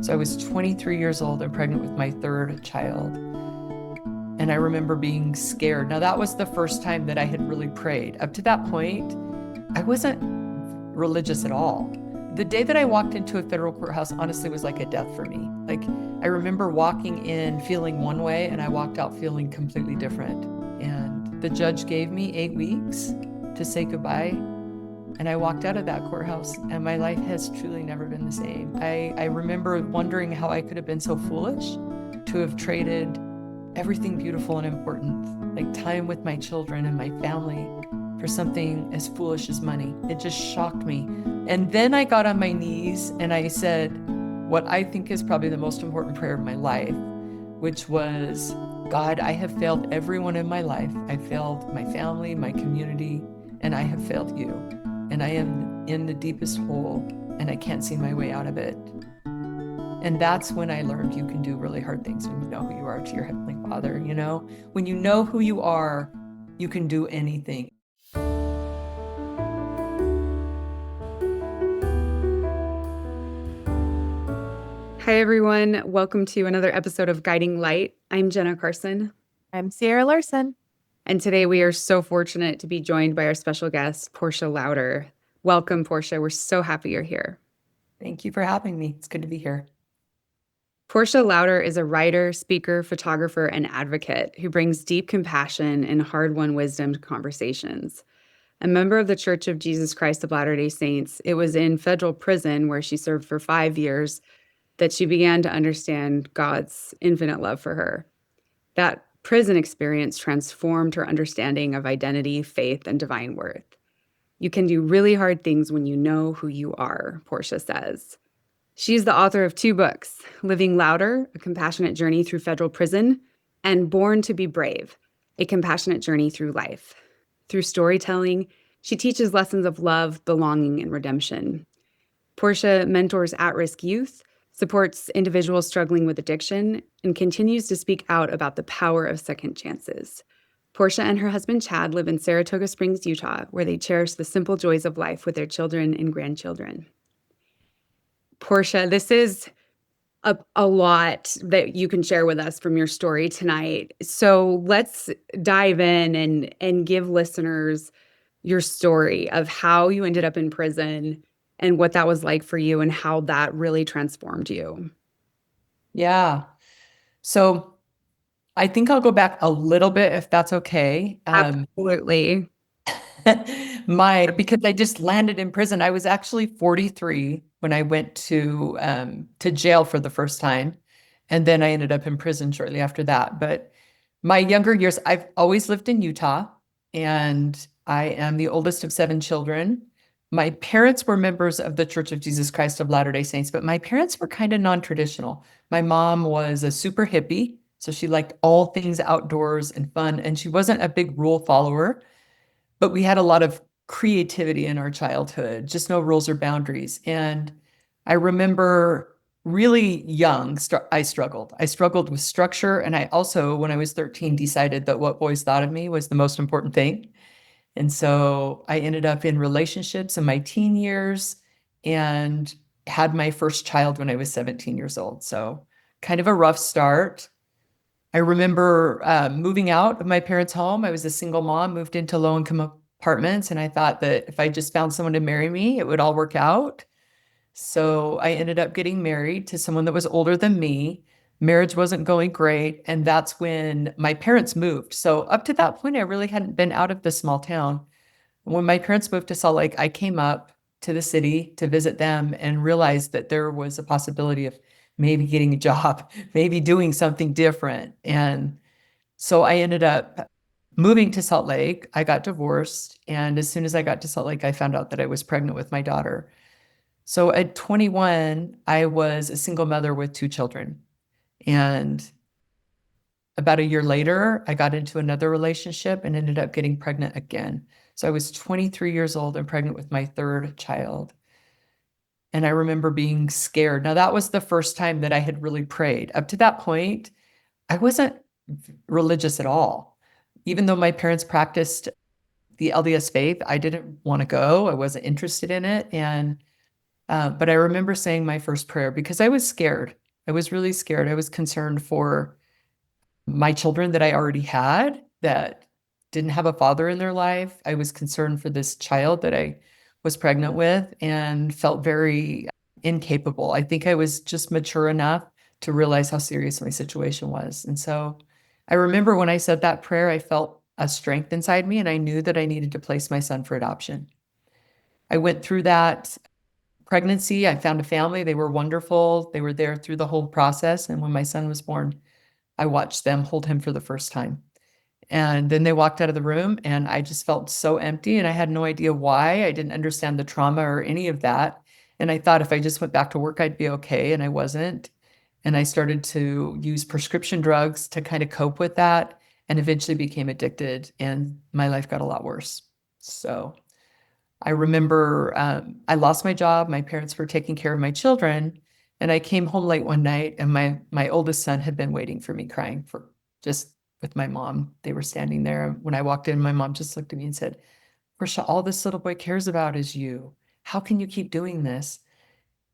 So I was 23 years old and pregnant with my third child. And I remember being scared. Now, that was the first time that I had really prayed. Up to that point, I wasn't religious at all. The day that I walked into a federal courthouse honestly was like a death for me. Like, I remember walking in feeling one way and I walked out feeling completely different. And the judge gave me 8 weeks to say goodbye. And I walked out of that courthouse and my life has truly never been the same. I remember wondering how I could have been so foolish to have traded everything beautiful and important, like time with my children and my family, for something as foolish as money. It just shocked me. And then I got on my knees and I said what I think is probably the most important prayer of my life, which was, God, I have failed everyone in my life. I failed my family, my community, and I have failed you. And I am in the deepest hole and I can't see my way out of it. And that's when I learned you can do really hard things when you know who you are to your Heavenly Father, you know? When you know who you are, you can do anything. Hi, everyone. Welcome to another episode of Guiding Light. I'm Jenna Carson. I'm Sierra Larson. And today we are so fortunate to be joined by our special guest, Portia Louder. Welcome, Portia. We're so happy you're here. Thank you for having me. It's good to be here. Portia Louder is a writer, speaker, photographer, and advocate who brings deep compassion and hard-won wisdom to conversations. A member of the Church of Jesus Christ of Latter-day Saints, it was in federal prison where she served for 5 years that she began to understand God's infinite love for her. That prison experience transformed her understanding of identity, faith, and divine worth. You can do really hard things when you know who you are, Portia says. She's the author of 2 books, Living Louder, A Compassionate Journey Through Federal Prison, and Born to be Brave, A Compassionate Journey Through Life. Through storytelling, she teaches lessons of love, belonging, and redemption. Portia mentors at-risk youth, supports individuals struggling with addiction, and continues to speak out about the power of second chances. Portia and her husband Chad live in Saratoga Springs, Utah, where they cherish the simple joys of life with their children and grandchildren. Portia, this is a lot that you can share with us from your story tonight. So let's dive in and give listeners your story of how you ended up in prison and what that was like for you and how that really transformed you. Yeah. So I think I'll go back a little bit if that's okay. Absolutely. Because I just landed in prison. I was actually 43 when I went to jail for the first time. And then I ended up in prison shortly after that. But my younger years, I've always lived in Utah, and I am the oldest of 7 children. My parents were members of the Church of Jesus Christ of Latter-day Saints, but my parents were kind of non-traditional. My mom was a super hippie, so she liked all things outdoors and fun, and she wasn't a big rule follower, but we had a lot of creativity in our childhood, just no rules or boundaries. And I remember really young, I struggled. I struggled with structure. And I also, when I was 13, decided that what boys thought of me was the most important thing. And so I ended up in relationships in my teen years and had my first child when I was 17 years old. So kind of a rough start. I remember moving out of my parents' home. I was a single mom, moved into low-income apartments, and I thought that if I just found someone to marry me, it would all work out. So I ended up getting married to someone that was older than me. Marriage wasn't going great, and that's when my parents moved. So up to that point, I really hadn't been out of the small town. When my parents moved to Salt Lake, I came up to the city to visit them and realized that there was a possibility of maybe getting a job, maybe doing something different. And so I ended up moving to Salt Lake. I got divorced. And as soon as I got to Salt Lake, I found out that I was pregnant with my daughter. So at 21, I was a single mother with 2 children. And about a year later, I got into another relationship and ended up getting pregnant again. So I was 23 years old and pregnant with my third child. And I remember being scared. Now, that was the first time that I had really prayed. Up to that point, I wasn't religious at all. Even though my parents practiced the LDS faith, I didn't want to go. I wasn't interested in it. And But I remember saying my first prayer because I was scared. I was really scared. I was concerned for my children that I already had that didn't have a father in their life. I was concerned for this child that I was pregnant with and felt very incapable. I think I was just mature enough to realize how serious my situation was. And so I remember when I said that prayer, I felt a strength inside me and I knew that I needed to place my son for adoption. I went through that pregnancy. I found a family. They were wonderful. They were there through the whole process. And when my son was born, I watched them hold him for the first time. And then they walked out of the room, and I just felt so empty, and I had no idea why. I didn't understand the trauma or any of that. And I thought if I just went back to work, I'd be okay, and I wasn't. And I started to use prescription drugs to kind of cope with that, and eventually became addicted, and my life got a lot worse. So I remember I lost my job. My parents were taking care of my children, and I came home late one night, and my oldest son had been waiting for me, crying for just with my mom. They were standing there. When I walked in, my mom just looked at me and said, "Portia, all this little boy cares about is you. How can you keep doing this?"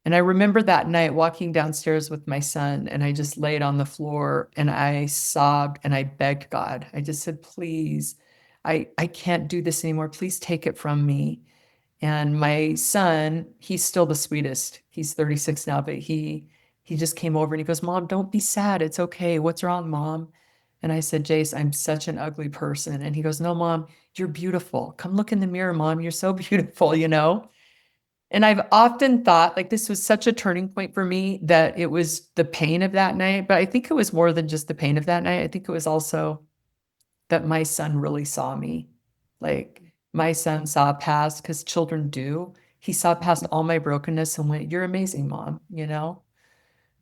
And I remember that night walking downstairs with my son, and I just laid on the floor and I sobbed and I begged God. I just said, "Please, I can't do this anymore. Please take it from me." And my son, he's still the sweetest. He's 36 now, but he just came over and he goes, "Mom, don't be sad. It's okay. What's wrong, Mom?" And I said, "Jace, I'm such an ugly person." And he goes, "No, Mom, you're beautiful. Come look in the mirror, Mom. You're so beautiful, you know?" And I've often thought like this was such a turning point for me that it was the pain of that night. But I think it was more than just the pain of that night. I think it was also that my son really saw me. Like my son saw past, because children do. He saw past all my brokenness and went, "You're amazing, Mom," you know?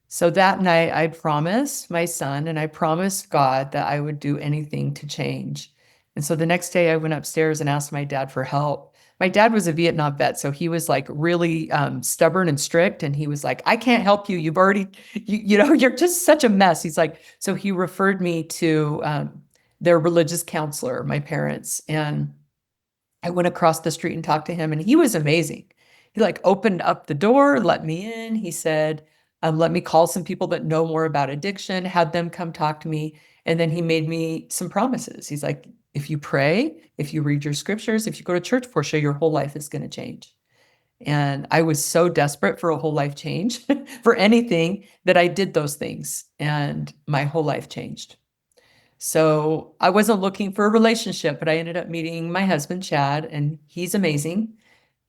So that night I promised my son and I promised God that I would do anything to change. And so the next day I went upstairs and asked my dad for help. My dad was a Vietnam vet, so he was like really stubborn and strict. And he was like, "I can't help you. You've already, you know, you're just such a mess." He's like, so he referred me to their religious counselor, my parents. And I went across the street and talked to him, and he was amazing. He like opened up the door, let me in. He said, "Let me call some people that know more about addiction," had them come talk to me. And then he made me some promises. He's like, "If you pray, if you read your scriptures, if you go to church, Portia, your whole life is going to change." And I was so desperate for a whole life change for anything that I did those things, and my whole life changed. So I wasn't looking for a relationship, but I ended up meeting my husband, Chad, and he's amazing.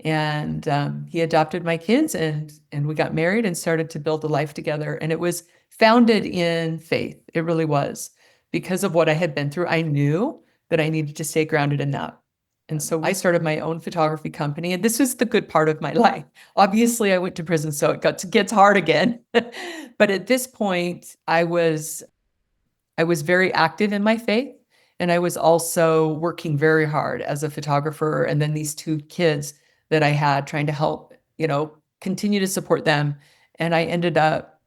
And he adopted my kids, and we got married and started to build a life together. And it was founded in faith. It really was. Because of what I had been through, I knew that I needed to stay grounded in that. And so I started my own photography company, and this was the good part of my life. Obviously, I went to prison, so gets hard again. But at this point, I was very active in my faith, and I was also working very hard as a photographer. And then these two kids that I had, trying to help, you know, continue to support them. And I ended up,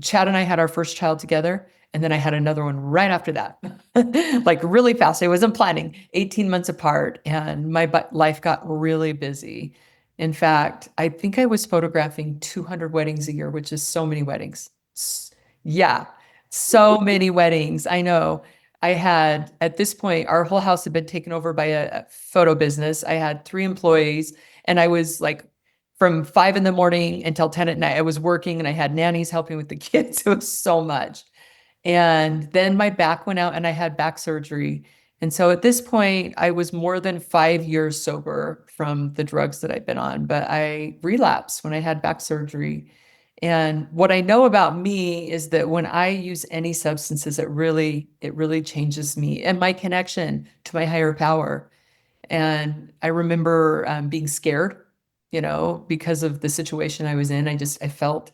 Chad and I had our first child together. And then I had another one right after that, like really fast. I wasn't planning, 18 months apart. And my life got really busy. In fact, I think I was photographing 200 weddings a year, which is so many weddings. Yeah, so many weddings. I know. I had, at this point, our whole house had been taken over by a photo business. I had 3 employees, and I was like, from 5 in the morning until 10 at night, I was working, and I had nannies helping with the kids. It was so much. And then my back went out and I had back surgery. And so at this point, I was more than 5 years sober from the drugs that I'd been on, but I relapsed when I had back surgery. And what I know about me is that when I use any substances, it really changes me and my connection to my higher power. And I remember being scared, you know, because of the situation I was in. I felt,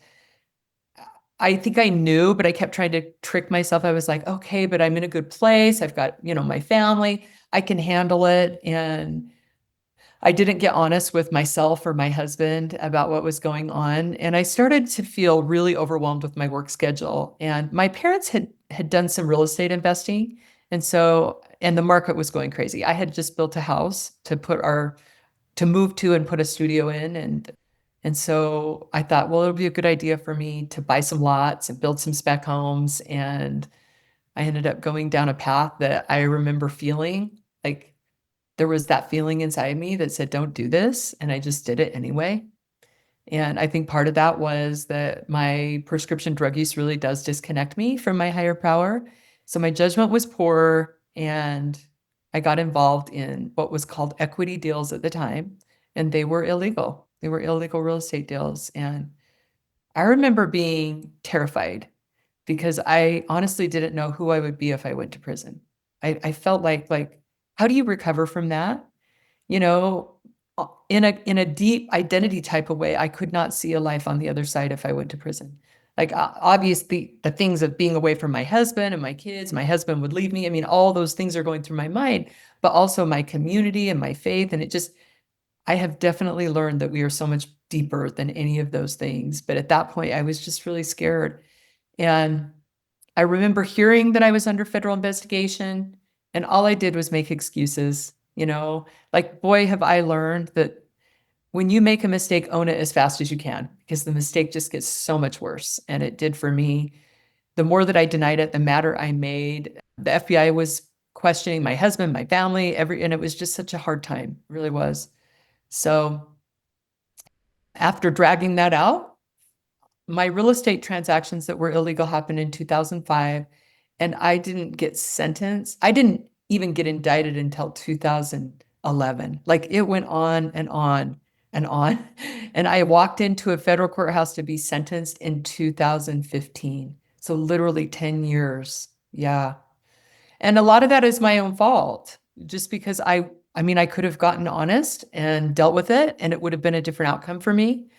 I think I knew, but I kept trying to trick myself. I was like, "Okay, but I'm in a good place. I've got, you know, my family. I can handle it." And I didn't get honest with myself or my husband about what was going on. And I started to feel really overwhelmed with my work schedule. And my parents had done some real estate investing. And so, and the market was going crazy. I had just built a house to move to and put a studio in. And And so I thought, well, it'll be a good idea for me to buy some lots and build some spec homes. And I ended up going down a path that I remember feeling like there was that feeling inside me that said, don't do this. And I just did it anyway. And I think part of that was that my prescription drug use really does disconnect me from my higher power. So my judgment was poor, and I got involved in what was called equity deals at the time, and they were illegal. They were illegal real estate deals. And I remember being terrified because I honestly didn't know who I would be if I went to prison. I felt like, how do you recover from that? You know, in a deep identity type of way, I could not see a life on the other side if I went to prison. Like, obviously, the things of being away from my husband and my kids, my husband would leave me. I mean, all those things are going through my mind, but also my community and my faith. And I have definitely learned that we are so much deeper than any of those things. But at that point, I was just really scared. And I remember hearing that I was under federal investigation, and all I did was make excuses, like, boy, have I learned that when you make a mistake, own it as fast as you can, because the mistake just gets so much worse. And it did for me. The more that I denied it, the madder I made. The FBI was questioning my husband, my family, and it was just such a hard time. It really was. So after dragging that out, my real estate transactions that were illegal happened in 2005, and I didn't get sentenced. I didn't even get indicted until 2011. Like, it went on and on and on. And I walked into a federal courthouse to be sentenced in 2015. So literally 10 years. Yeah. And a lot of that is my own fault, just because I mean, I could have gotten honest and dealt with it, and it would have been a different outcome for me.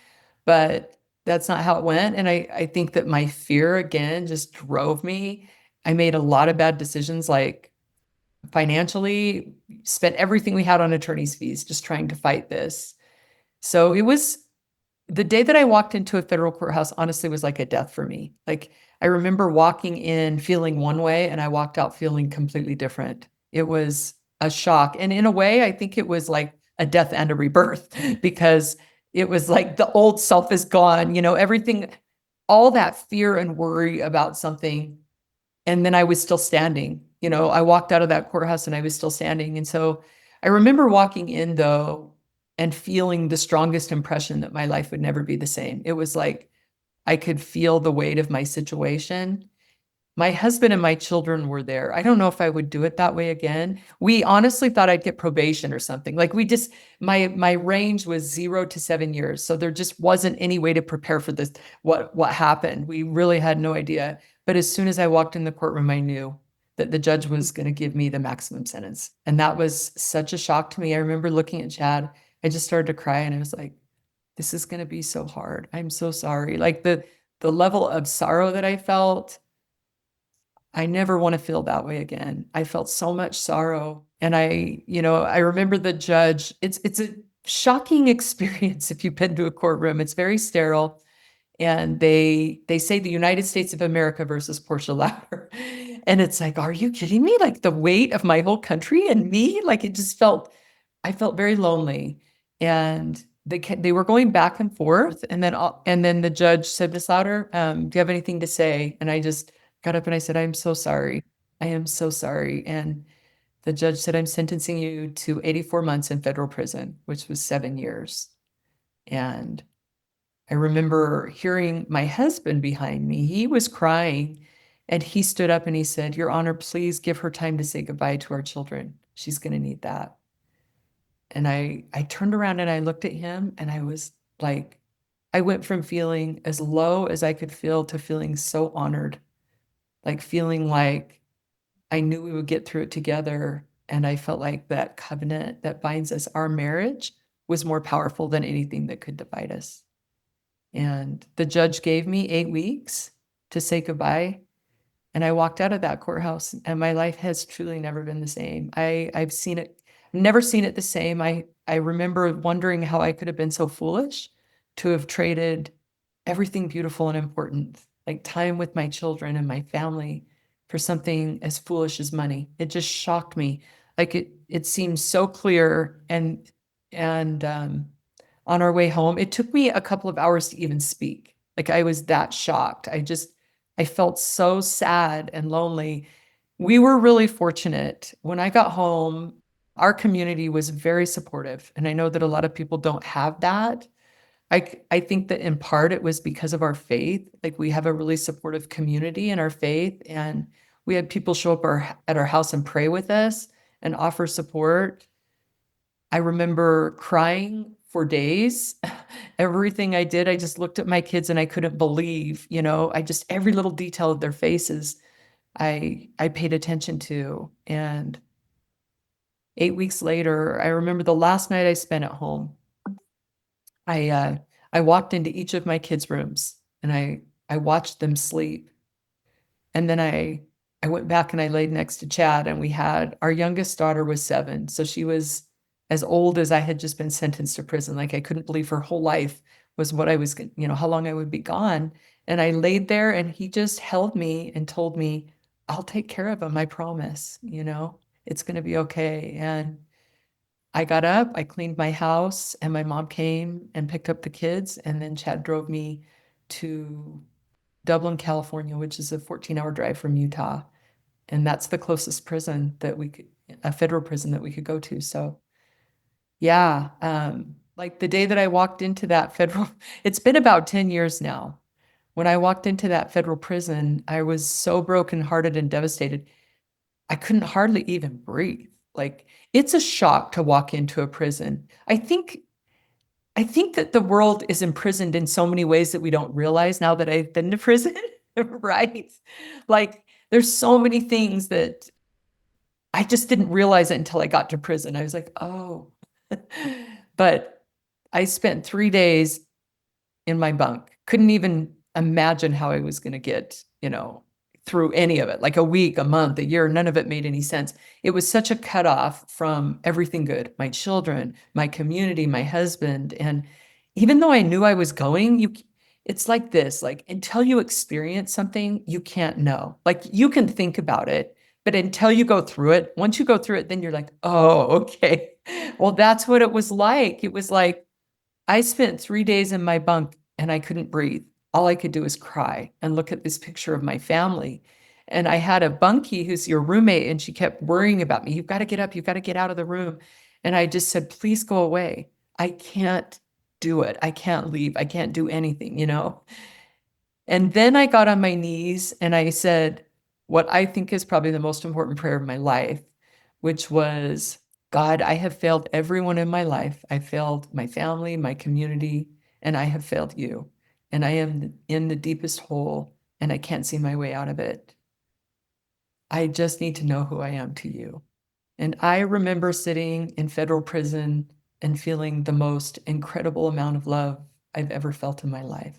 But that's not how it went. And I think that my fear again just drove me. I made a lot of bad decisions, like financially, spent everything we had on attorney's fees just trying to fight this. So it was the day that I walked into a federal courthouse, honestly, was like a death for me. Like, I remember walking in feeling one way, and I walked out feeling completely different. It was a shock. And in a way, I think it was like a death and a rebirth because it was like the old self is gone, everything, all that fear and worry about something. And then I was still standing. I walked out of that courthouse and I was still standing. And so I remember walking in, though, and feeling the strongest impression that my life would never be the same. It was like I could feel the weight of my situation. My husband and my children were there. I don't know if I would do it that way again. We honestly thought I'd get probation or something. Like, my range was 0 to 7 years. So there just wasn't any way to prepare for this, what happened. We really had no idea. But as soon as I walked in the courtroom, I knew that the judge was going to give me the maximum sentence. And that was such a shock to me. I remember looking at Chad. I just started to cry, and I was like, this is going to be so hard. I'm so sorry. Like, the level of sorrow that I felt, I never want to feel that way again. I felt so much sorrow. And I remember the judge. It's a shocking experience if you've been to a courtroom. It's very sterile. And they say the United States of America versus Portia Louder. And it's like, are you kidding me? Like, the weight of my whole country and me, like, I felt very lonely. And they were going back and forth. And then the judge said, Miss Louder, do you have anything to say? And I just got up and I said, I'm so sorry. I am so sorry. And the judge said, I'm sentencing you to 84 months in federal prison, which was 7 years. And I remember hearing my husband behind me. He was crying, and he stood up and he said, Your Honor, please give her time to say goodbye to our children. She's going to need that. And I turned around and I looked at him, and I was like, I went from feeling as low as I could feel to feeling so honored, like feeling like I knew we would get through it together. And I felt like that covenant that binds us, our marriage, was more powerful than anything that could divide us. And the judge gave me 8 weeks to say goodbye. And I walked out of that courthouse, and my life has truly never been the same. I've seen it, never seen it the same. I remember wondering how I could have been so foolish to have traded everything beautiful and important, like time with my children and my family, for something as foolish as money. It just shocked me. Like, it seemed so clear, and on our way home. It took me a couple of hours to even speak. Like I was that shocked. I felt so sad and lonely. We were really fortunate. When I got home, our community was very supportive. And I know that a lot of people don't have that. I think that in part it was because of our faith. Like we have a really supportive community in our faith, and we had people show up at our house and pray with us and offer support. I remember crying for days. Everything I did, I just looked at my kids and I couldn't believe, I just every little detail of their faces, I paid attention to. And 8 weeks later, I remember the last night I spent at home. I uh, I walked into each of my kids' rooms and I watched them sleep. And then I went back and I laid next to Chad, and we had our youngest daughter was 7. So she was as old as I had just been sentenced to prison. Like I couldn't believe her whole life was what I was, how long I would be gone. And I laid there and he just held me and told me, I'll take care of him. I promise, it's going to be okay. And I got up, I cleaned my house, and my mom came and picked up the kids. And then Chad drove me to Dublin, California, which is a 14-hour drive from Utah. And that's the closest prison that a federal prison that we could go to. So yeah, like the day that I walked into that federal, it's been about 10 years now. When I walked into that federal prison, I was so brokenhearted and devastated. I couldn't hardly even breathe. Like it's a shock to walk into a prison. I think that the world is imprisoned in so many ways that we don't realize now that I've been to prison, right? Like there's so many things that I just didn't realize it until I got to prison. I was like, oh. But I spent 3 days in my bunk. Couldn't even imagine how I was going to get, through any of it, like a week, a month, a year. None of it made any sense. It was such a cutoff from everything good, my children, my community, my husband. And even though I knew I was going, it's like this, like until you experience something, you can't know. Like you can think about it, but until you go through it, once you go through it, then you're like, oh, okay. Well, that's what it was like. It was like, I spent 3 days in my bunk and I couldn't breathe. All I could do was cry and look at this picture of my family. And I had a bunkie who's your roommate, and she kept worrying about me. You've got to get up. You've got to get out of the room. And I just said, please go away. I can't do it. I can't leave. I can't do anything. And then I got on my knees and I said what I think is probably the most important prayer of my life, which was, God, I have failed everyone in my life. I failed my family, my community, and I have failed you. And I am in the deepest hole and I can't see my way out of it. I just need to know who I am to you. And I remember sitting in federal prison and feeling the most incredible amount of love I've ever felt in my life.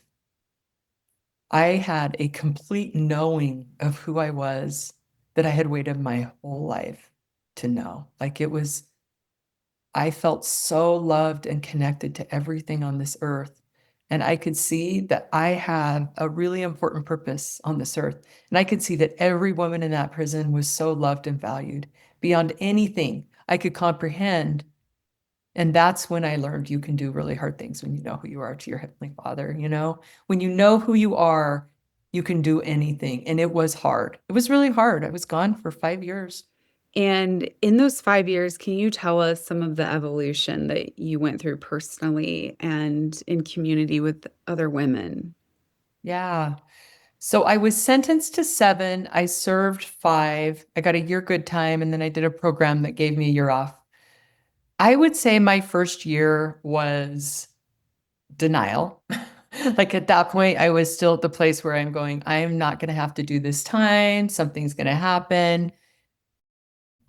I had a complete knowing of who I was that I had waited my whole life to know. Like I felt so loved and connected to everything on this earth. And I could see that I had a really important purpose on this earth. And I could see that every woman in that prison was so loved and valued beyond anything I could comprehend. And that's when I learned you can do really hard things when you know who you are to your Heavenly Father. When you know who you are, you can do anything. And it was hard. It was really hard. I was gone for 5 years. And in those 5 years, can you tell us some of the evolution that you went through personally and in community with other women? Yeah. So I was sentenced to 7. I served 5. I got a year good time, and then I did a program that gave me a year off. I would say my first year was denial. Like at that point, I was still at the place where I'm going, I am not going to have to do this time. Something's going to happen.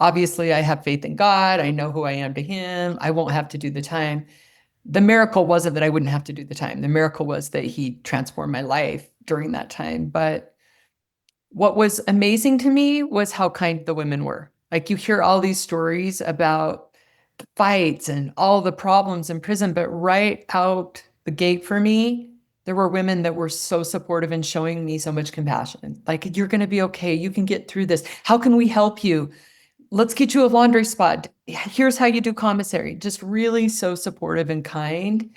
Obviously, I have faith in God. I know who I am to Him. I won't have to do the time. The miracle wasn't that I wouldn't have to do the time. The miracle was that He transformed my life during that time. But what was amazing to me was how kind the women were. Like you hear all these stories about the fights and all the problems in prison, but right out the gate for me, there were women that were so supportive and showing me so much compassion. Like, you're going to be okay. You can get through this. How can we help you? Let's get you a laundry spot. Here's how you do commissary. Just really so supportive and kind.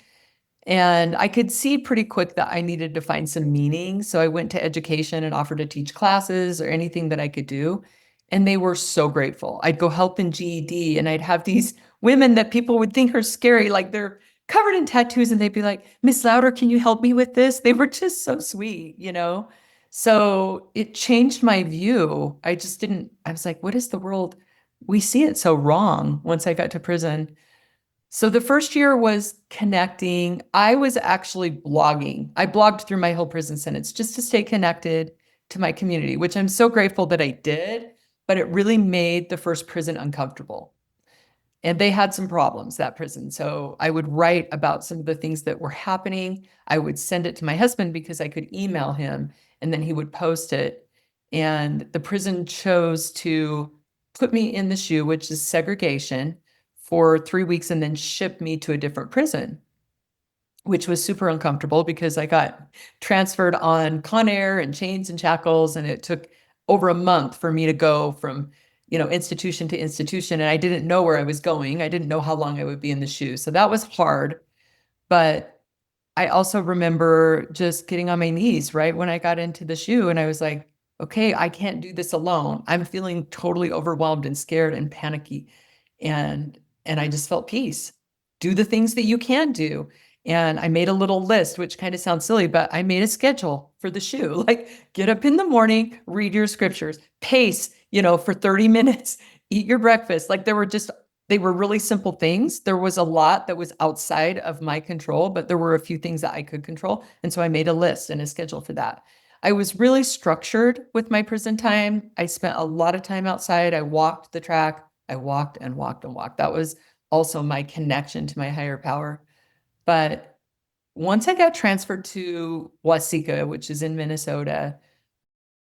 And I could see pretty quick that I needed to find some meaning. So I went to education and offered to teach classes or anything that I could do. And they were so grateful. I'd go help in GED and I'd have these women that people would think are scary, like they're covered in tattoos, and they'd be like, Miss Louder, can you help me with this? They were just so sweet, you know? So it changed my view. I was like, what is the world? We see it so wrong once I got to prison. So the first year was connecting. I was actually blogging. I blogged through my whole prison sentence just to stay connected to my community, which I'm so grateful that I did, but it really made the first prison uncomfortable. And they had some problems, that prison. So I would write about some of the things that were happening. I would send it to my husband because I could email him and then he would post it. And the prison chose to put me in the SHU, which is segregation, for 3 weeks and then ship me to a different prison, which was super uncomfortable because I got transferred on Con Air and chains and shackles. And it took over a month for me to go from, institution to institution. And I didn't know where I was going. I didn't know how long I would be in the SHU. So that was hard. But I also remember just getting on my knees right when I got into the SHU, and I was like, okay, I can't do this alone. I'm feeling totally overwhelmed and scared and panicky. And I just felt peace. Do the things that you can do. And I made a little list, which kind of sounds silly, but I made a schedule for the SHU. Like, get up in the morning, read your scriptures, pace, for 30 minutes, eat your breakfast. Like, they were really simple things. There was a lot that was outside of my control, but there were a few things that I could control. And so I made a list and a schedule for that. I was really structured with my prison time. I spent a lot of time outside. I walked the track. I walked and walked and walked. That was also my connection to my higher power. But once I got transferred to Waseca, which is in Minnesota,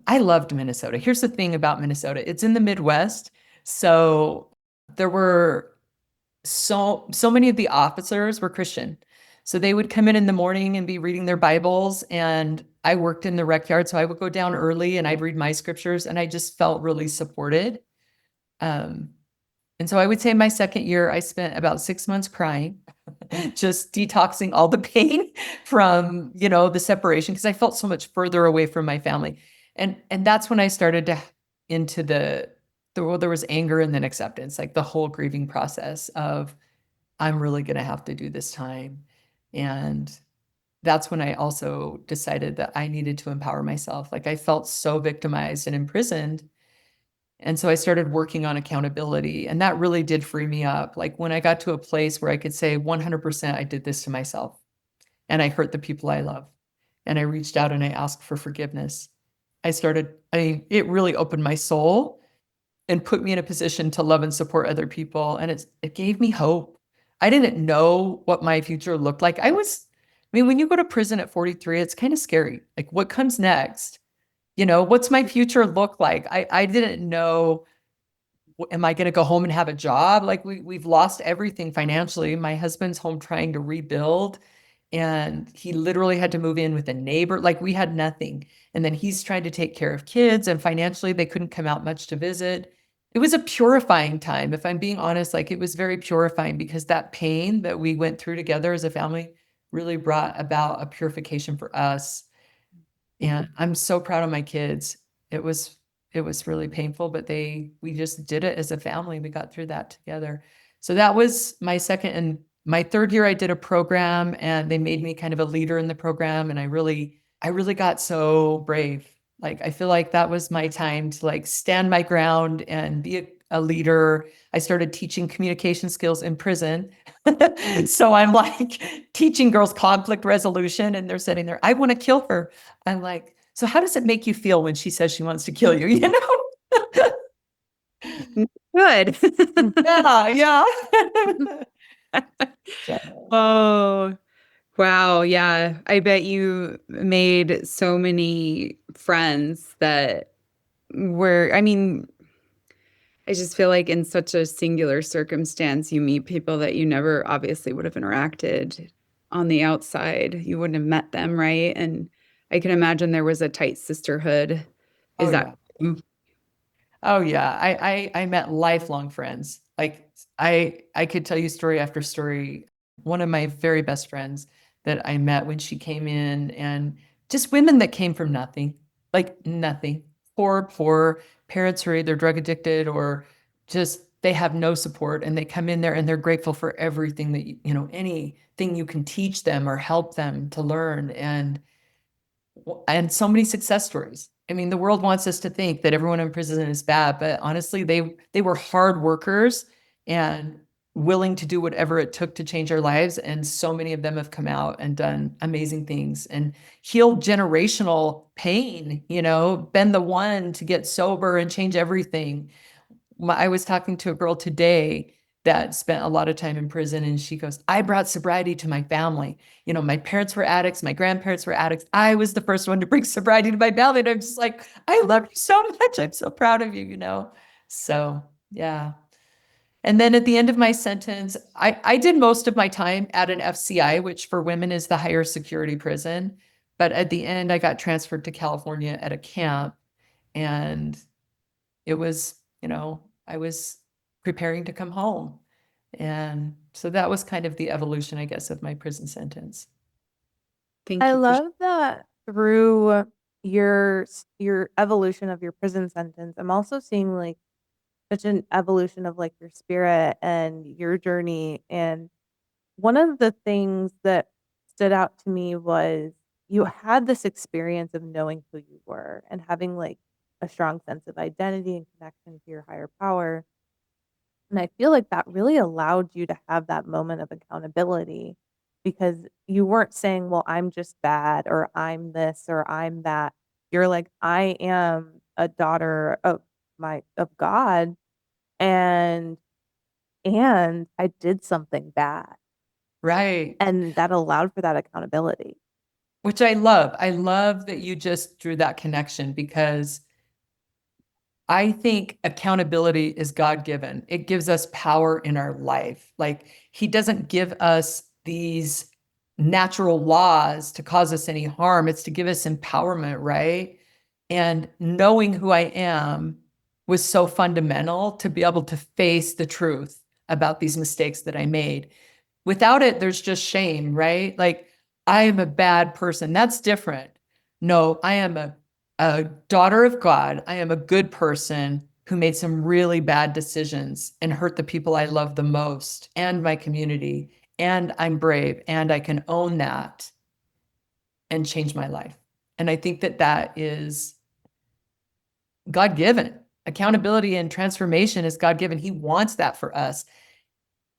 I loved Minnesota. Here's the thing about Minnesota. It's in the Midwest. So there were so many of the officers were Christian. So they would come in the morning and be reading their Bibles. And I worked in the rec yard. So I would go down early and I'd read my scriptures, and I just felt really supported. Um, and so I would say my second year, I spent about 6 months crying, just detoxing all the pain from, the separation, because I felt so much further away from my family. And that's when I started to into well, there was anger and then acceptance, like the whole grieving process of, I'm really going to have to do this time. And that's when I also decided that I needed to empower myself. Like, I felt so victimized and imprisoned. And so I started working on accountability, and that really did free me up. Like, when I got to a place where I could say 100% I did this to myself and I hurt the people I love, and I reached out and I asked for forgiveness. It really opened my soul and put me in a position to love and support other people. And it gave me hope. I didn't know what my future looked like. When you go to prison at 43, it's kind of scary. Like, what comes next? What's my future look like? I didn't know, am I going to go home and have a job? Like, we've lost everything financially. My husband's home trying to rebuild, and he literally had to move in with a neighbor. Like, we had nothing. And then he's trying to take care of kids, and financially they couldn't come out much to visit. It was a purifying time. If I'm being honest, like, it was very purifying, because that pain that we went through together as a family really brought about a purification for us. And I'm so proud of my kids. It was really painful, but we just did it as a family. We got through that together. So that was my second. And my third year, I did a program, and they made me kind of a leader in the program. And I really got so brave. Like, I feel like that was my time to, like, stand my ground and be a leader. I started teaching communication skills in prison. So I'm like teaching girls conflict resolution, and they're sitting there, I want to kill her. I'm like, so how does it make you feel when she says she wants to kill you? Good. Yeah, yeah. Oh, wow. Yeah. I bet you made so many friends that I just feel like in such a singular circumstance, you meet people that you never obviously would have interacted on the outside. You wouldn't have met them, right? And I can imagine there was a tight sisterhood. Oh Is that yeah. Oh yeah. I met lifelong friends. Like, I could tell you story after story. One of my very best friends, that I met when she came in, and just women that came from nothing, like nothing, poor parents who are either drug addicted or just they have no support, and they come in there and they're grateful for everything that anything you can teach them or help them to learn, and so many success stories. I mean, the world wants us to think that everyone in prison is bad, but honestly, they were hard workers and willing to do whatever it took to change our lives. And so many of them have come out and done amazing things and healed generational pain, been the one to get sober and change everything. I was talking to a girl today that spent a lot of time in prison, and she goes, I brought sobriety to my family. My parents were addicts, my grandparents were addicts. I was the first one to bring sobriety to my family. And I'm just like, I love you so much. I'm so proud of you. So, yeah. And then at the end of my sentence, I did most of my time at an FCI, which for women is the higher security prison. But at the end, I got transferred to California at a camp, and it was, I was preparing to come home. And so that was kind of the evolution, I guess, of my prison sentence. Thank I you for love that through your evolution of your prison sentence. I'm also seeing like such an evolution of like your spirit and your journey. And one of the things that stood out to me was you had this experience of knowing who you were and having like a strong sense of identity and connection to your higher power. And I feel like that really allowed you to have that moment of accountability because you weren't saying, well, I'm just bad or I'm this or I'm that. You're like, I am a daughter of God and I did something bad. Right. And that allowed for that accountability. Which I love. I love that you just drew that connection, because I think accountability is God-given. It gives us power in our life. Like, he doesn't give us these natural laws to cause us any harm. It's to give us empowerment, right? And knowing who I am was so fundamental to be able to face the truth about these mistakes that I made. Without it, there's just shame, right? Like, I am a bad person. That's different. No, I am a daughter of God. I am a good person who made some really bad decisions and hurt the people I love the most and my community. And I'm brave and I can own that and change my life. And I think that that is God-given. Accountability and transformation is God-given. He wants that for us.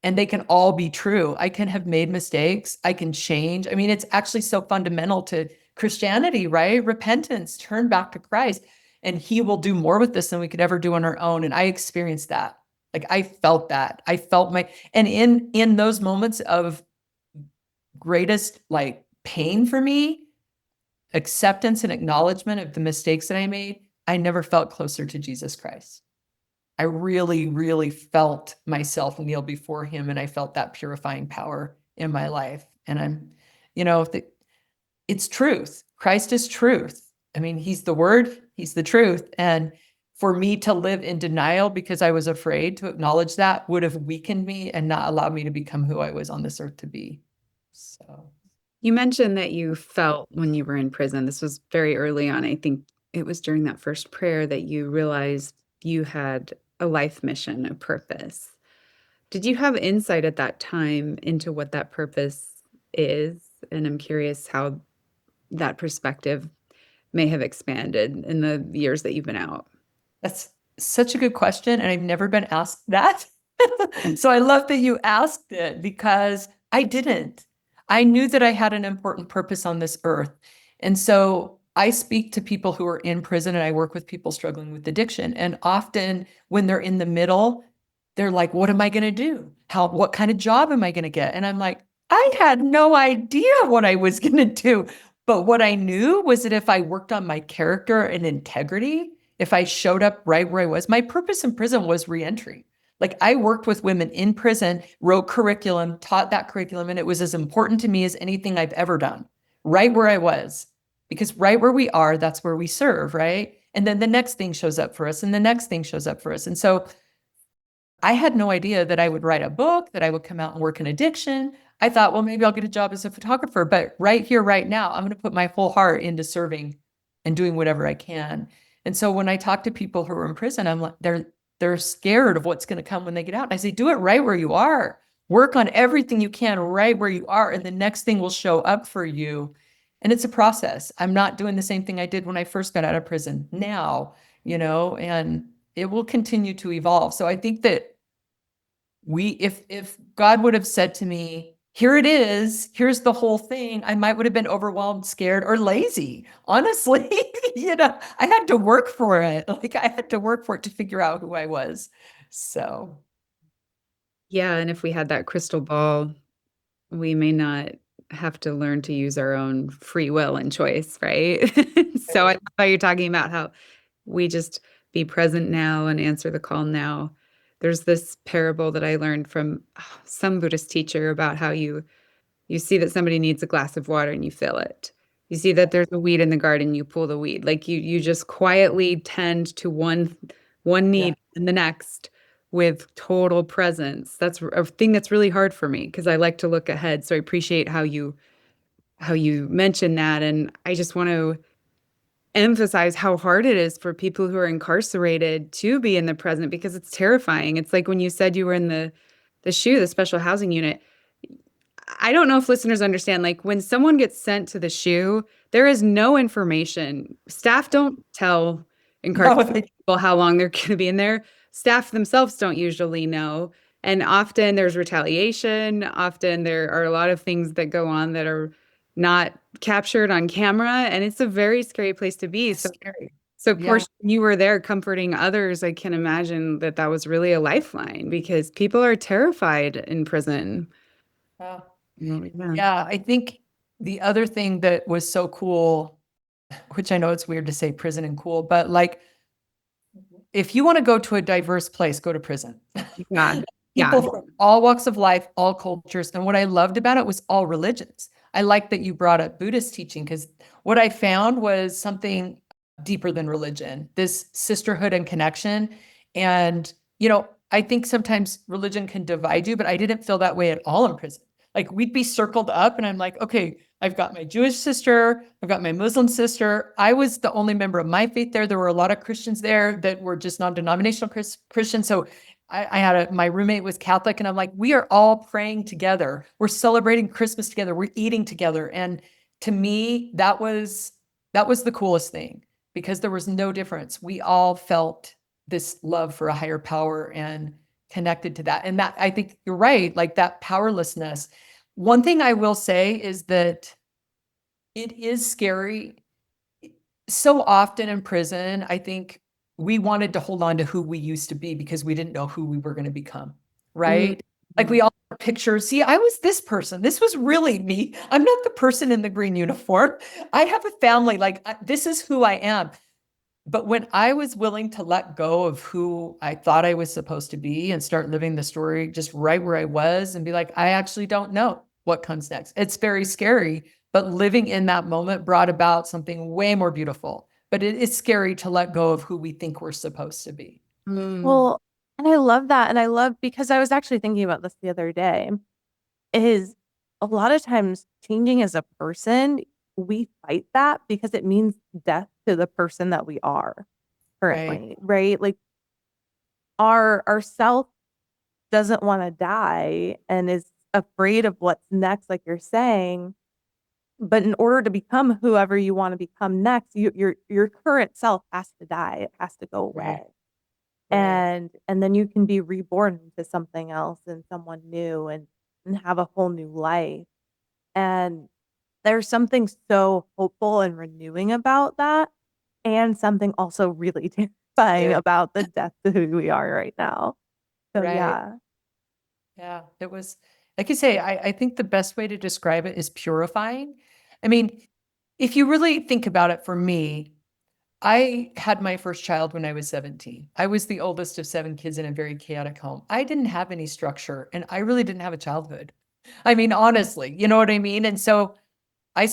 And they can all be true. I can have made mistakes. I can change. I mean, it's actually so fundamental to Christianity, right? Repentance, turn back to Christ, and he will do more with this than we could ever do on our own. And I experienced that. Like, I felt that. I felt and in those moments of greatest like pain for me, acceptance and acknowledgement of the mistakes that I made, I never felt closer to Jesus Christ. I really, really felt myself kneel before him, and I felt that purifying power in my life. And it's truth. Christ is truth. I mean, he's the word, he's the truth. And for me to live in denial because I was afraid to acknowledge that would have weakened me and not allowed me to become who I was on this earth to be. So. You mentioned that you felt when you were in prison. This was very early on. I think it was during that first prayer that you realized you had a life mission, a purpose. Did you have insight at that time into what that purpose is? And I'm curious how that perspective may have expanded in the years that you've been out. That's such a good question, and I've never been asked that. So I love that you asked it, because I didn't. I knew that I had an important purpose on this earth. And so I speak to people who are in prison, and I work with people struggling with addiction. And often when they're in the middle, they're like, what am I going to do? What kind of job am I going to get? And I'm like, I had no idea what I was going to do. But what I knew was that if I worked on my character and integrity, if I showed up right where I was, my purpose in prison was reentry. Like, I worked with women in prison, wrote curriculum, taught that curriculum, and it was as important to me as anything I've ever done, right where I was. Because right where we are, that's where we serve, right? And then the next thing shows up for us, and the next thing shows up for us. And so I had no idea that I would write a book, that I would come out and work in addiction. I thought, well, maybe I'll get a job as a photographer, but right here, right now, I'm going to put my whole heart into serving and doing whatever I can. And so when I talk to people who are in prison, I'm like, they're scared of what's going to come when they get out. And I say, do it right where you are. Work on everything you can right where you are, and the next thing will show up for you. And it's a process. I'm not doing the same thing I did when I first got out of prison now, and it will continue to evolve. So I think that if God would have said to me, here it is, here's the whole thing, I might would have been overwhelmed, scared, or lazy. Honestly, I had to work for it. Like I had to work for it to figure out who I was. So Yeah, and if we had that crystal ball, we may not have to learn to use our own free will and choice, right? So I right. love how you're talking about how we just be present now and answer the call now. There's this parable that I learned from some Buddhist teacher about how you see that somebody needs a glass of water and you fill it. You see that there's a weed in the garden, you pull the weed. Like you just quietly tend to one Yeah. need and the next with total presence. That's a thing that's really hard for me because I like to look ahead. So I appreciate how you mentioned that. And I just want to emphasize how hard it is for people who are incarcerated to be in the present because it's terrifying. It's like when you said you were in the special housing unit. I don't know if listeners understand, like when someone gets sent to the SHU, there is no information. Staff don't tell No, incarcerated people how long they're going to be in there. Staff themselves don't usually know. And often there's retaliation. Often there are a lot of things that go on that are not captured on camera. And it's a very scary place to be. it's So, scary. so Yeah. Portia, you were there comforting others. I can imagine that that was really a lifeline because people are terrified in prison. Yeah. Yeah. Yeah, I think the other thing that was so cool, which I know it's weird to say prison and cool, but like if you want to go to a diverse place, go to prison. Yeah. Yeah. People from all walks of life, all cultures. And what I loved about it was all religions. I like that you brought up Buddhist teaching because what I found was something deeper than religion, this sisterhood and connection. And, I think sometimes religion can divide you, but I didn't feel that way at all in prison. Like we'd be circled up, and I'm like, okay, I've got my Jewish sister, I've got my Muslim sister. I was the only member of my faith there. There were a lot of Christians there that were just non-denominational Christians. So I had my roommate was Catholic, and I'm like, we are all praying together. We're celebrating Christmas together. We're eating together. And to me, that was the coolest thing because there was no difference. We all felt this love for a higher power and connected to that. And that, I think you're right, like that powerlessness. One thing I will say is that it is scary. So often in prison, I think we wanted to hold on to who we used to be because we didn't know who we were going to become, right? Like we all have pictures. See, I was this person. This was really me. I'm not the person in the green uniform. I have a family. Like this is who I am. But when I was willing to let go of who I thought I was supposed to be and start living the story just right where I was and be like, I actually don't know what comes next. It's very scary, but living in that moment brought about something way more beautiful. But it is scary to let go of who we think we're supposed to be. Well, and I love that. And I love because I was actually thinking about this the other day, is a lot of times changing as a person, we fight that because it means death to the person that we are Right. currently, right? Like our self doesn't want to die and is afraid of what's next, like you're saying. But in order to become whoever you want to become next, your current self has to die. It has to go away. Right. Right. And then you can be reborn into something else and someone new and have a whole new life. And there's something so hopeful and renewing about that, and something also really terrifying Yeah. about the death to who we are right now. So Right. yeah. Yeah. It was, like you say, I think the best way to describe it is purifying. I mean, if you really think about it, for me, I had my first child when I was 17. I was the oldest of 7 kids in a very chaotic home. I didn't have any structure, and I really didn't have a childhood. I mean, honestly, you know what I mean? And so I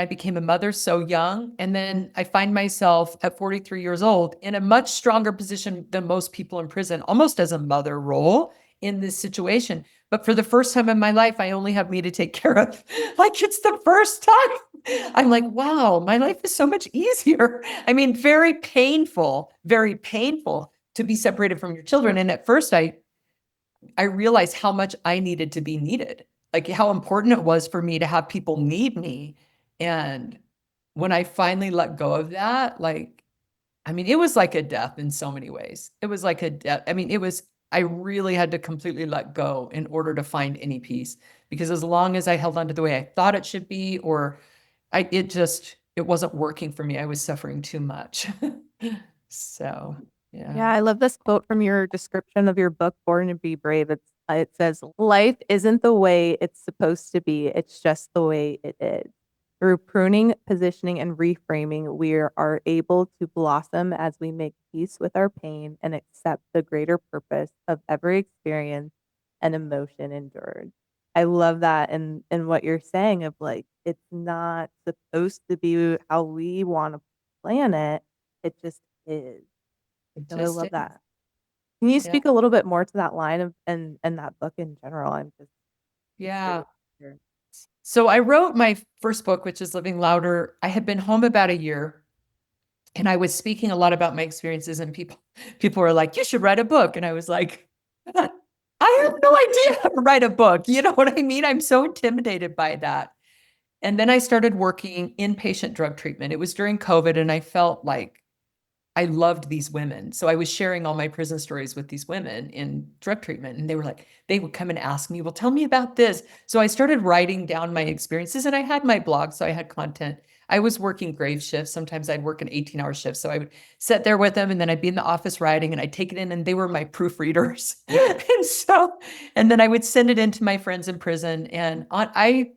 became a mother so young, and then I find myself at 43 years old in a much stronger position than most people in prison, almost as a mother role. in this situation. But for the first time in my life, I only have me to take care of. Like, it's the first time. I'm like, wow, my life is so much easier. I mean, very painful to be separated from your children. And at first I realized how much I needed to be needed, like how important it was for me to have people need me. And when I finally let go of that, like, I mean, it was like a death in so many ways. It was like a death. I mean, I really had to completely let go in order to find any peace, because as long as I held on to the way I thought it should be, or it wasn't working for me. I was suffering too much. So, Yeah, yeah. I love this quote from your description of your book, Born to Be Brave. It says, "Life isn't the way it's supposed to be, it's just the way it is. Through pruning, positioning, and reframing, we are able to blossom as we make peace with our pain and accept the greater purpose of every experience and emotion endured." I love that, and what you're saying of like, it's not supposed to be how we want to plan it, it just is. It So I just love is. that. Can you Yeah. speak a little bit more to that line of and that book in general? I'm just Yeah. curious here. So I wrote my first book, which is Living Louder. I had been home about a year, and I was speaking a lot about my experiences, and people were like, "You should write a book." And I was like, I have no idea how to write a book. You know what I mean? I'm so intimidated by that. And then I started working inpatient drug treatment. It was during COVID, and I felt like I loved these women. So I was sharing all my prison stories with these women in drug treatment. And they would come and ask me, well, tell me about this. So I started writing down my experiences, and I had my blog. So I had content. I was working grave shifts. Sometimes I'd work an 18-hour shift. So I would sit there with them, and then I'd be in the office writing, and I'd take it in, and they were my proofreaders. And then I would send it in to my friends in prison. And I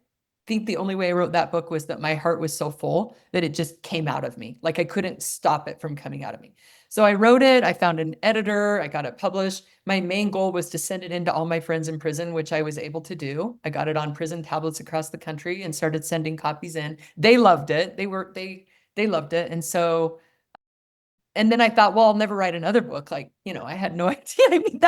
think the only way I wrote that book was that my heart was so full that it just came out of me. Like, I couldn't stop it from coming out of me. So I wrote it, I found an editor, I got it published. My main goal was to send it in to all my friends in prison, which I was able to do. I got it on prison tablets across the country and started sending copies in. They loved it. They loved it. And then I thought, well, I'll never write another book. Like, I had no idea. I mean,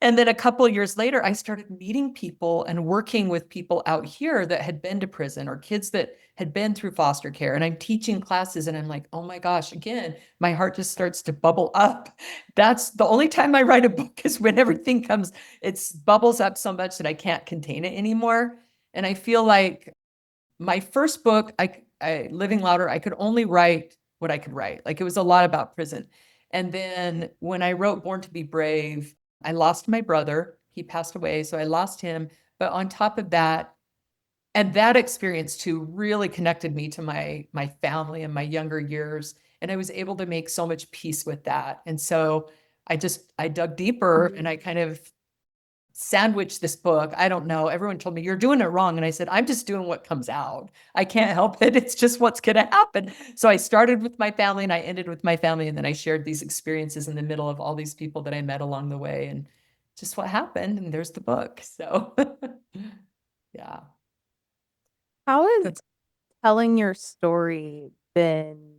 and then a couple of years later, I started meeting people and working with people out here that had been to prison, or kids that had been through foster care. And I'm teaching classes, and I'm like, oh my gosh, again, my heart just starts to bubble up. That's the only time I write a book, is when everything it's bubbles up so much that I can't contain it anymore. And I feel like my first book, Living Louder, I could only write what I could write. Like, it was a lot about prison. And then when I wrote Born to Be Brave, I lost my brother. He passed away, so I lost him. But on top of that, and that experience too really connected me to my family and my younger years. And I was able to make so much peace with that. And so I dug deeper, and I kind of sandwich this book. I don't know. Everyone told me, you're doing it wrong. And I said, I'm just doing what comes out. I can't help it. It's just what's going to happen. So I started with my family, and I ended with my family. And then I shared these experiences in the middle of all these people that I met along the way, and just what happened. And there's the book. So yeah. How has telling your story been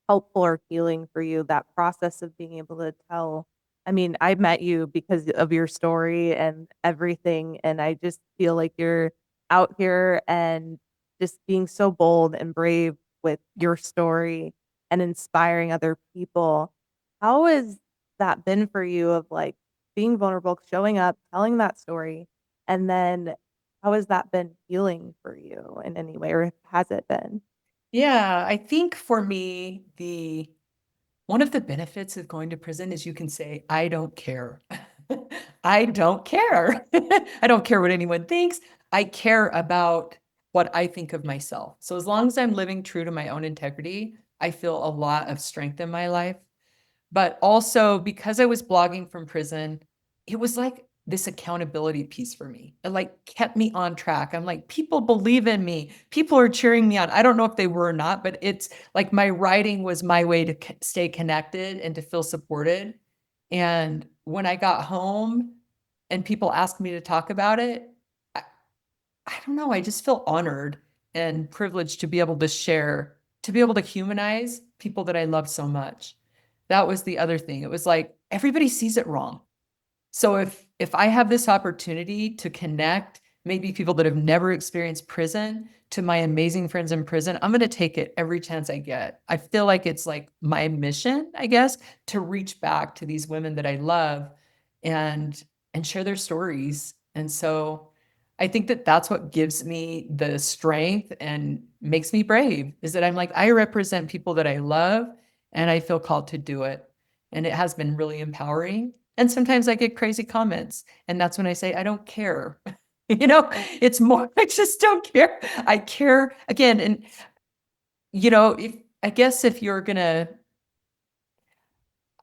helpful or healing for you, that process of being able to tell? I mean, I met you because of your story and everything, and I just feel like you're out here and just being so bold and brave with your story and inspiring other people. How has that been for you, of like being vulnerable, showing up, telling that story, and then how has that been healing for you in any way, or has it been? Yeah. I think for me, one of the benefits of going to prison is you can say, I don't care. I don't care. I don't care what anyone thinks. I care about what I think of myself. So as long as I'm living true to my own integrity, I feel a lot of strength in my life. But also, because I was blogging from prison, it was like this accountability piece for me. It like kept me on track. I'm like, people believe in me. People are cheering me on. I don't know if they were or not, but it's like my writing was my way to stay connected and to feel supported. And when I got home and people asked me to talk about it, I, I don't know, I just feel honored and privileged to be able to share, to be able to humanize people that I love so much. That was the other thing. It was like everybody sees it wrong. So if I have this opportunity to connect maybe people that have never experienced prison to my amazing friends in prison, I'm going to take it every chance I get. I feel like it's like my mission, I guess, to reach back to these women that I love and share their stories. And so I think that that's what gives me the strength and makes me brave, is that I'm like, I represent people that I love and I feel called to do it. And it has been really empowering. And sometimes I get crazy comments, and that's when I say, I don't care. It's more, I just don't care. I care again. And, I guess if you're gonna,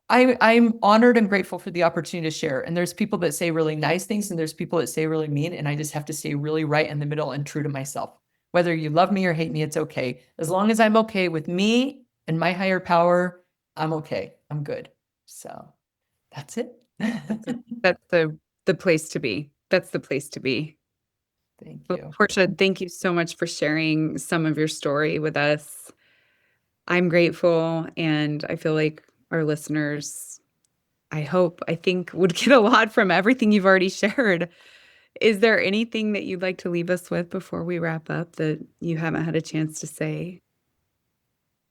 I'm honored and grateful for the opportunity to share. And there's people that say really nice things and there's people that say really mean. And I just have to stay really right in the middle and true to myself. Whether you love me or hate me, it's okay. As long as I'm okay with me and my higher power, I'm okay. I'm good. So that's it. That's the place to be. That's the place to be. Thank Well, you. Portia, thank you so much for sharing some of your story with us. I'm grateful, and I feel like our listeners, I think, would get a lot from everything you've already shared. Is there anything that you'd like to leave us with before we wrap up that you haven't had a chance to say?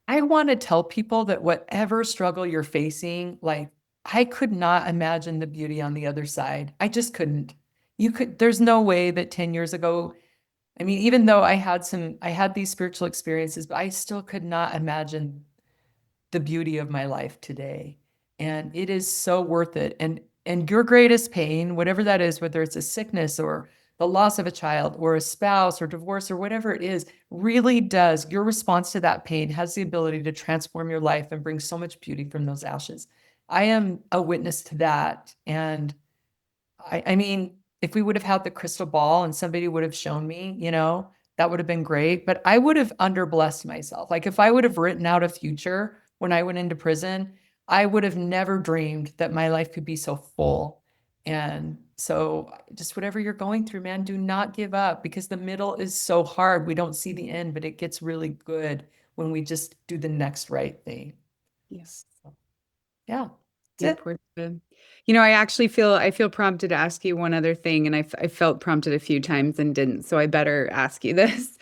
I want to tell people that whatever struggle you're facing, like I could not imagine the beauty on the other side. I just couldn't. There's no way that 10 years ago, I mean, even though I had these spiritual experiences, but I still could not imagine the beauty of my life today. And it is so worth it. And your greatest pain, whatever that is, whether it's a sickness or the loss of a child or a spouse or divorce or whatever it is, really does, your response to that pain has the ability to transform your life and bring so much beauty from those ashes. I am a witness to that. And I mean, if we would have had the crystal ball and somebody would have shown me, that would have been great. But I would have underblessed myself. Like if I would have written out a future when I went into prison, I would have never dreamed that my life could be so full. And so just whatever you're going through, man, do not give up because the middle is so hard. We don't see the end, but it gets really good when we just do the next right thing. Yes. So, yeah. Yeah, That's it. Portia. I feel prompted to ask you one other thing, and I felt prompted a few times and didn't, so I better ask you this.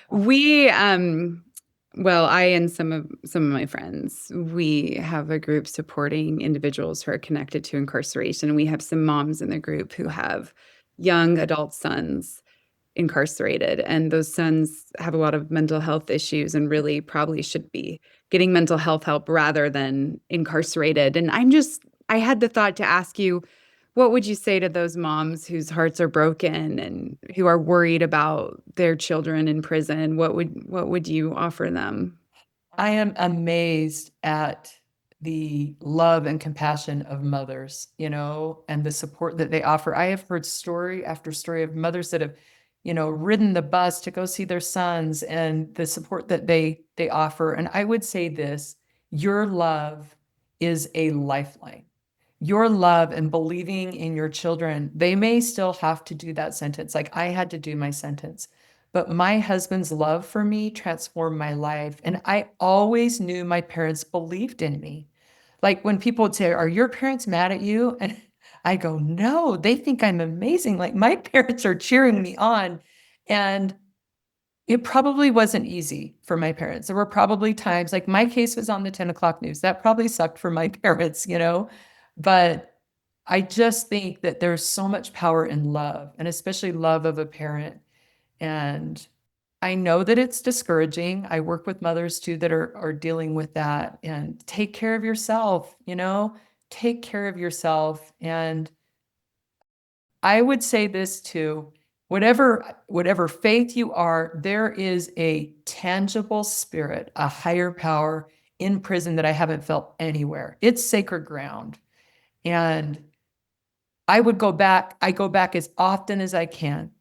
We, well, I and some of my friends, we have a group supporting individuals who are connected to incarceration. We have some moms in the group who have young adult sons incarcerated, and those sons have a lot of mental health issues and really probably should be getting mental health help rather than incarcerated. And I had the thought to ask you, what would you say to those moms whose hearts are broken and who are worried about their children in prison? What would you offer them? I am amazed at the love and compassion of mothers, and the support that they offer. I have heard story after story of mothers that have, ridden the bus to go see their sons and the support that they offer. And I would say this, your love is a lifeline. Your love and believing in your children, they may still have to do that sentence. Like I had to do my sentence, but my husband's love for me transformed my life. And I always knew my parents believed in me. Like when people would say, are your parents mad at you? And I go, no, they think I'm amazing. Like my parents are cheering me on. And it probably wasn't easy for my parents. There were probably times like my case was on the 10 o'clock news. That probably sucked for my parents. But I just think that there's so much power in love, and especially love of a parent. And I know that it's discouraging. I work with mothers too that are dealing with that. And take care of yourself. Take care of yourself. And I would say this too. Whatever faith you are, there is a tangible spirit, a higher power in prison that I haven't felt anywhere. It's sacred ground. And I go back as often as I can.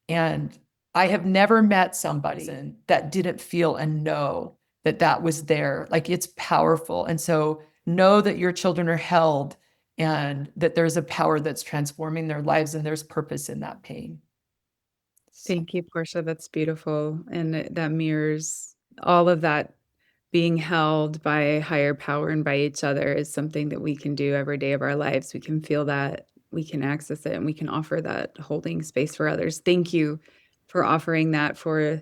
And I have never met somebody that didn't feel and know that that was there. Like it's powerful. And so know that your children are held and that there's a power that's transforming their lives and there's purpose in that pain. So, Thank you, Portia. That's beautiful. And that mirrors all of that. Being held by a higher power and by each other is something that we can do every day of our lives. We can feel that we can access it and we can offer that holding space for others. Thank you for offering that for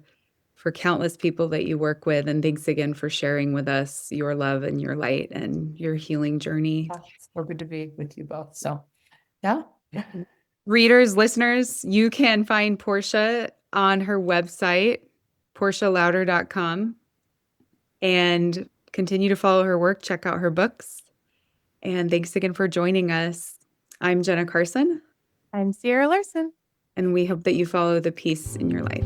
countless people that you work with. And thanks again for sharing with us your love and your light and your healing journey. It's so good to be with you both. So, yeah. Readers, listeners, you can find Portia on her website, portialouder.com, and continue to follow her work. Check out her books. And thanks again for joining us. I'm Jenna Carson. I'm Sierra Larson. And we hope that you follow the peace in your life.